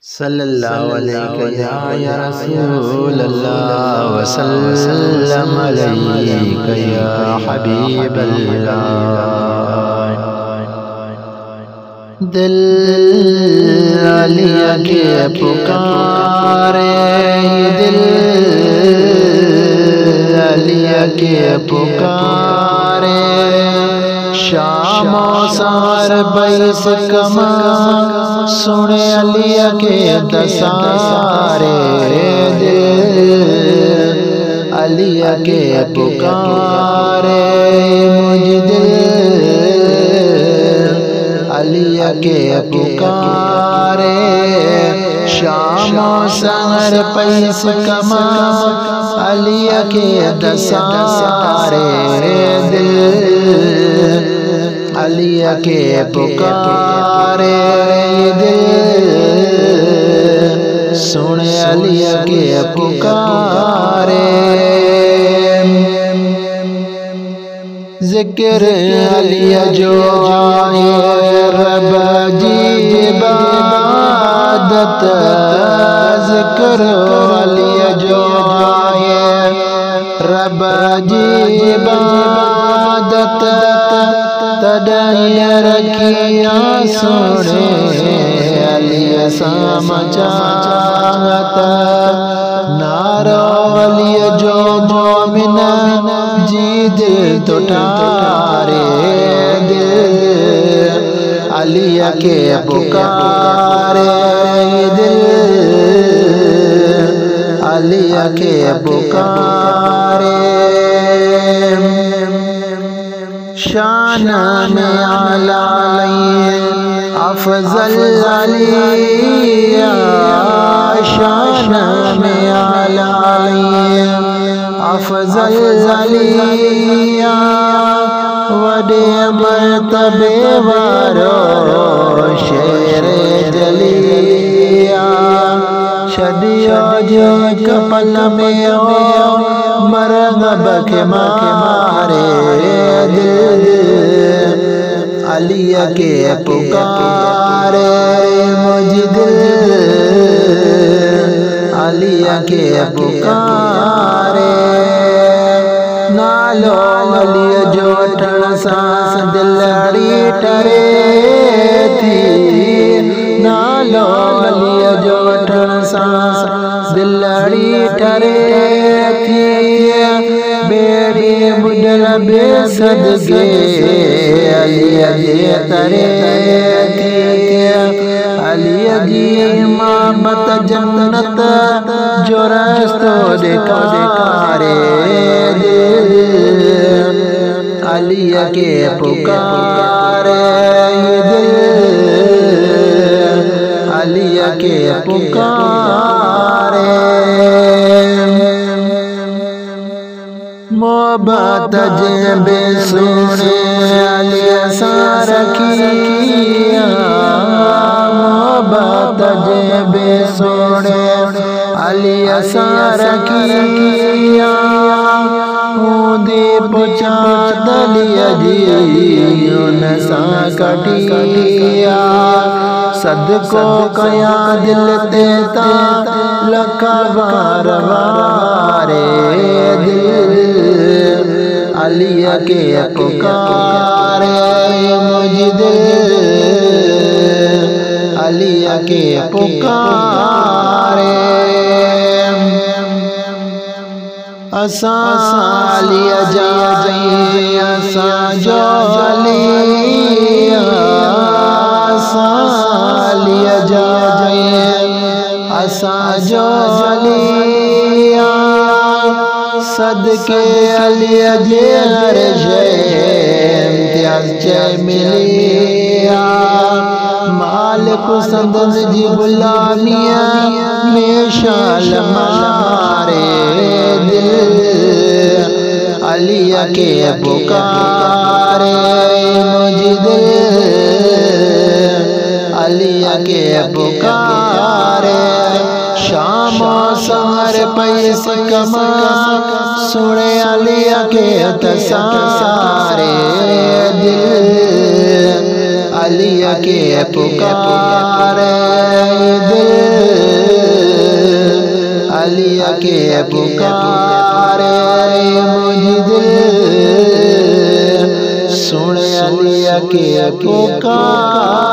सल्लल्लाहु अलैहि या रसूल अल्लाह वसल्लम अलैका या हबीब अल्लाह। दिल अलिया के पुकारे, दिल अलिया के पुकारे, शामो सार बैस कमा सुने अलिया के दसारे। दिल अलिया के पुकारे, मुझ दिल अलिया के पुकारे, शामो सार बैस कमा अलिया के दसारे। दिल अलिया के पुकारे, दिल सुन अलिया के पुकारे। जिक्र अलिया जो आए रब जी इबादत, जिक्र अलिया जो आए रब जी इबादत, तड़िया रखिया सुने अलिया समाचारत। नारो अलिया जो मोमिन जी दिल तो ठारे। दिल अलिया के पुकारे, दिल अलिया के पुकारे। शान में आला अफजल अलिया, शान में आला अफजल अलिया, वडे मर्तबे वारो शेरे जलिया। शदियो जो कपल में हो मरहब के मारे। दिल अलिया के पुकारे, मुझ दिल अलिया के पुकारे। नालो अलिया जो ठण सांस दिलड़ी टरे थी। नालो अलिया जो ठण सांस दिलड़ी टरे थी। बेड़ी बुडल बेसद के अलिया जे तरे थी। अलिया जी इमामत जन्नत जो रस्तो दिखारे। दिल अलिया के पुकारे, दिल अलिया के पुकारे। मोहब्बत जे सुने अलिया सारखिया, मोहब्बत जे सुने अलिया सारखिया। ऊंधी पुछा दलिया जी उन सा कटिया। सदको कया दिल ते ता लखा बार वारे। दिल अलिया के पुकारे, मुझ दिल अलिया के पुकारे। असा अलिया जाए, असा जो अलिया, असा अलिया जाए, असा जो अलिया। सदके अलिया जे अर्श इम्तियाज चे मिलिया। मालिक संदन जी गुलामिया में शाल मारे। दिल अलिया के पुकारे, मुझ दिल अलिया के पुकारे। शामो सार पैस कमा सुने अलिया के तसारे। दिल अलिया के पुकारे, दिल अलिया के पुकारे मुझ दिल सुन अलिया के पुकार।